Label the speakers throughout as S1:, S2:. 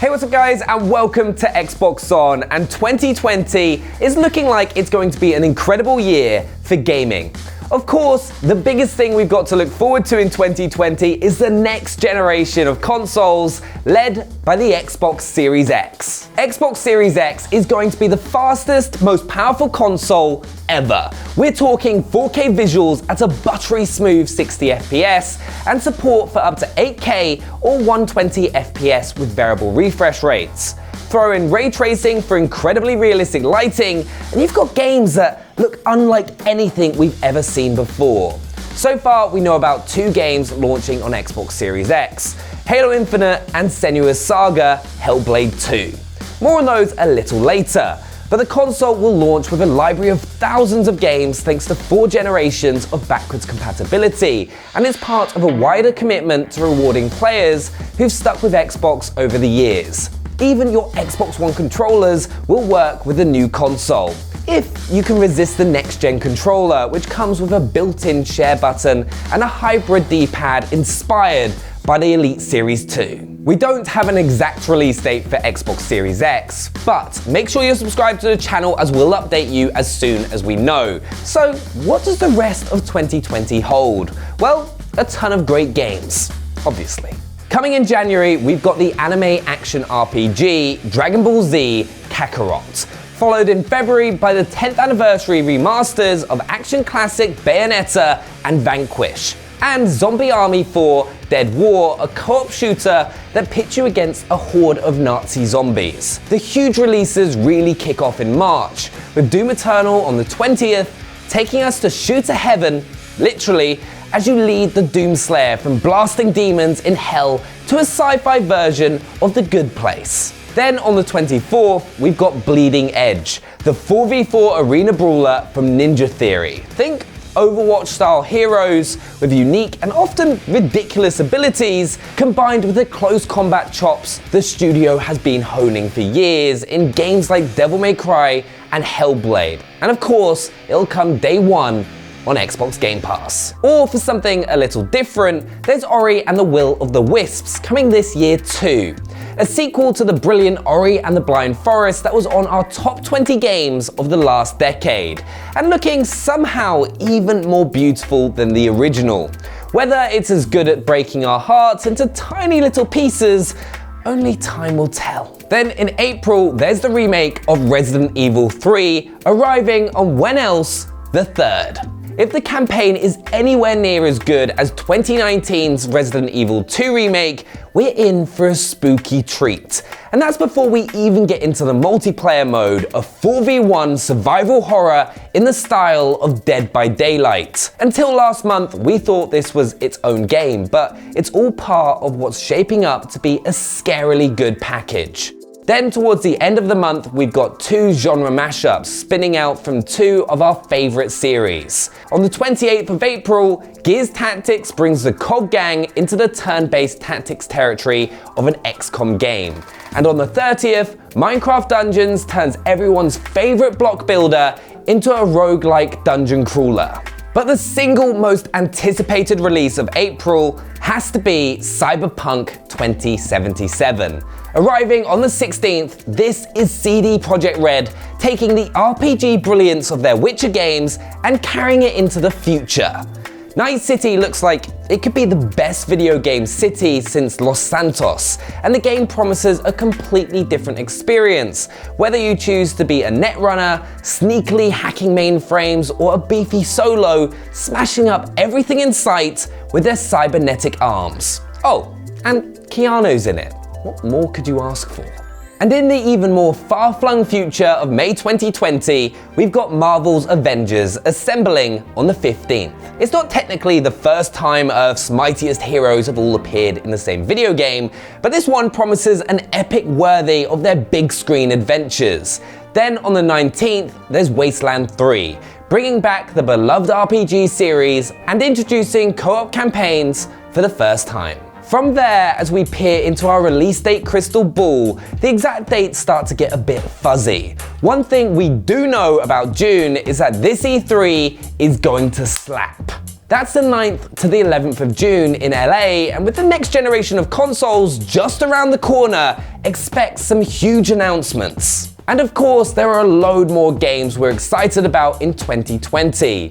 S1: Hey, what's up guys, and welcome to Xbox On. And 2020 is looking like it's going to be an incredible year for gaming. Of course, the biggest thing we've got to look forward to in 2020 is the next generation of consoles led by the Xbox Series X. Xbox Series X is going to be the fastest, most powerful console ever. We're talking 4K visuals at a buttery smooth 60 FPS and support for up to 8K or 120 FPS with variable refresh rates. Throw in ray tracing for incredibly realistic lighting, and you've got games that look unlike anything we've ever seen before. So far, we know about 2 games launching on Xbox Series X, Halo Infinite and Senua's Saga Hellblade 2. More on those a little later, but the console will launch with a library of thousands of games thanks to 4 generations of backwards compatibility, and is part of a wider commitment to rewarding players who've stuck with Xbox over the years. Even your Xbox One controllers will work with the new console, if you can resist the next-gen controller, which comes with a built-in share button and a hybrid D-pad inspired by the Elite Series 2. We don't have an exact release date for Xbox Series X, but make sure you're subscribed to the channel as we'll update you as soon as we know. So what does the rest of 2020 hold? Well, a ton of great games, obviously. Coming in January, we've got the anime action RPG Dragon Ball Z Kakarot, followed in February by the 10th anniversary remasters of action classic Bayonetta and Vanquish, and Zombie Army 4 Dead War, a co-op shooter that pits you against a horde of Nazi zombies. The huge releases really kick off in March, with Doom Eternal on the 20th, taking us to Shoot to Heaven, literally, as you lead the Doomslayer from blasting demons in hell to a sci-fi version of The Good Place. Then on the 24th, we've got Bleeding Edge, the 4v4 arena brawler from Ninja Theory. Think Overwatch-style heroes with unique and often ridiculous abilities, combined with the close combat chops the studio has been honing for years in games like Devil May Cry and Hellblade. And of course, it'll come day one on Xbox Game Pass. Or for something a little different, there's Ori and the Will of the Wisps coming this year too. A sequel to the brilliant Ori and the Blind Forest that was on our top 20 games of the last decade, and looking somehow even more beautiful than the original. Whether it's as good at breaking our hearts into tiny little pieces, only time will tell. Then in April, there's the remake of Resident Evil 3, arriving on when else? The 3rd. If the campaign is anywhere near as good as 2019's Resident Evil 2 remake, we're in for a spooky treat. And that's before we even get into the multiplayer mode of 4v1 survival horror in the style of Dead by Daylight. Until last month, we thought this was its own game, but it's all part of what's shaping up to be a scarily good package. Then towards the end of the month, we've got 2 genre mashups spinning out from 2 of our favorite series. On the 28th of April, Gears Tactics brings the COG gang into the turn-based tactics territory of an XCOM game. And on the 30th, Minecraft Dungeons turns everyone's favorite block builder into a roguelike dungeon crawler. But the single most anticipated release of April has to be Cyberpunk 2077. Arriving on the 16th, this is CD Projekt Red taking the RPG brilliance of their Witcher games and carrying it into the future. Night City looks like it could be the best video game city since Los Santos, and the game promises a completely different experience, whether you choose to be a netrunner, sneakily hacking mainframes, or a beefy solo, smashing up everything in sight with their cybernetic arms. Oh, and Keanu's in it. What more could you ask for? And in the even more far-flung future of May 2020, we've got Marvel's Avengers assembling on the 15th. It's not technically the first time Earth's mightiest heroes have all appeared in the same video game, but this one promises an epic worthy of their big screen adventures. Then on the 19th, there's Wasteland 3, bringing back the beloved RPG series and introducing co-op campaigns for the first time. From there, as we peer into our release date crystal ball, the exact dates start to get a bit fuzzy. One thing we do know about June is that this E3 is going to slap. That's the 9th to the 11th of June in LA, and with the next generation of consoles just around the corner, expect some huge announcements. And of course, there are a load more games we're excited about in 2020,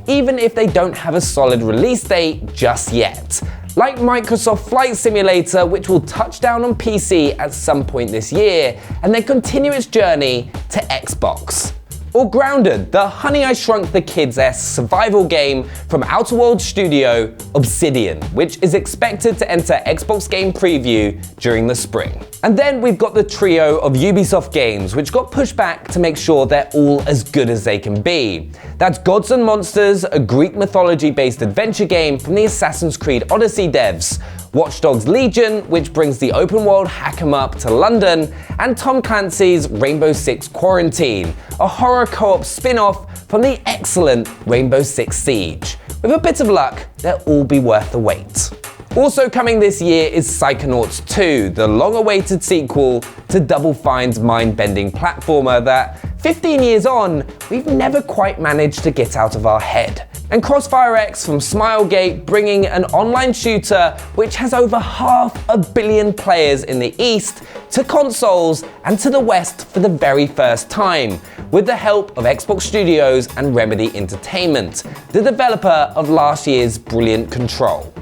S1: even if they don't have a solid release date just yet. Like Microsoft Flight Simulator, which will touch down on PC at some point this year, and then continue its journey to Xbox. Or Grounded, the Honey I Shrunk the Kids-esque survival game from Outer Worlds studio Obsidian, which is expected to enter Xbox Game Preview during the spring. And then we've got the trio of Ubisoft games, which got pushed back to make sure they're all as good as they can be. That's Gods and Monsters, a Greek mythology-based adventure game from the Assassin's Creed Odyssey devs, Watch Dogs Legion, which brings the open-world hack-em-up to London, and Tom Clancy's Rainbow Six Quarantine, a horror co-op spin-off from the excellent Rainbow Six Siege. With a bit of luck, they'll all be worth the wait. Also coming this year is Psychonauts 2, the long-awaited sequel to Double Fine's mind-bending platformer that, 15 years on, we've never quite managed to get out of our head. And Crossfire X from Smilegate, bringing an online shooter which has over 500 million players in the East to consoles and to the West for the very first time, with the help of Xbox Studios and Remedy Entertainment, the developer of last year's brilliant Control.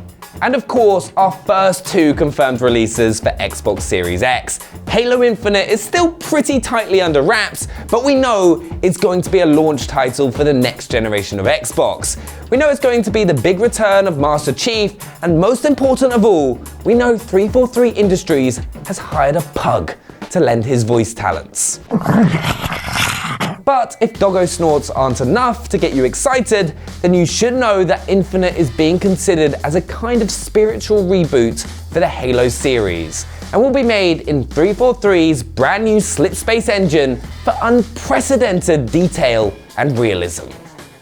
S1: And of course, our first two confirmed releases for Xbox Series X. Halo Infinite is still pretty tightly under wraps, but we know it's going to be a launch title for the next generation of Xbox. We know it's going to be the big return of Master Chief, and most important of all, we know 343 Industries has hired a pug to lend his voice talents. But if doggo snorts aren't enough to get you excited, then you should know that Infinite is being considered as a kind of spiritual reboot for the Halo series, and will be made in 343's brand new Slip Space engine for unprecedented detail and realism.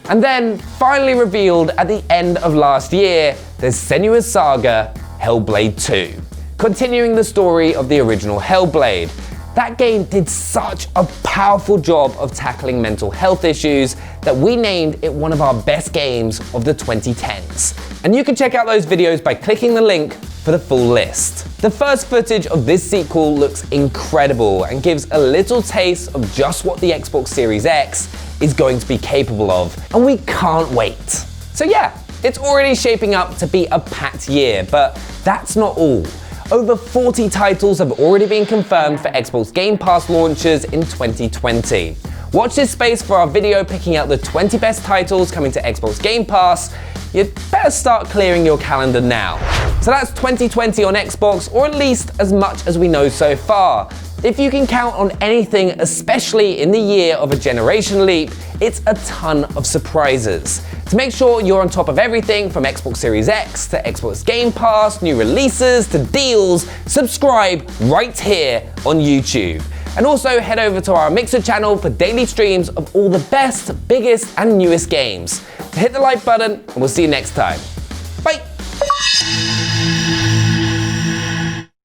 S1: And then, finally revealed at the end of last year, there's Senua's Saga Hellblade 2, continuing the story of the original Hellblade. That game did such a powerful job of tackling mental health issues that we named it one of our best games of the 2010s. And you can check out those videos by clicking the link for the full list. The first footage of this sequel looks incredible and gives a little taste of just what the Xbox Series X is going to be capable of, and we can't wait. So yeah, it's already shaping up to be a packed year, but that's not all. Over 40 titles have already been confirmed for Xbox Game Pass launches in 2020. Watch this space for our video picking out the 20 best titles coming to Xbox Game Pass. You'd better start clearing your calendar now. So that's 2020 on Xbox, or at least as much as we know so far. If you can count on anything, especially in the year of a generation leap, it's a ton of surprises. To make sure you're on top of everything from Xbox Series X to Xbox Game Pass, new releases to deals, subscribe right here on YouTube. And also head over to our Mixer channel for daily streams of all the best, biggest, and newest games. So hit the like button, and we'll see you next time.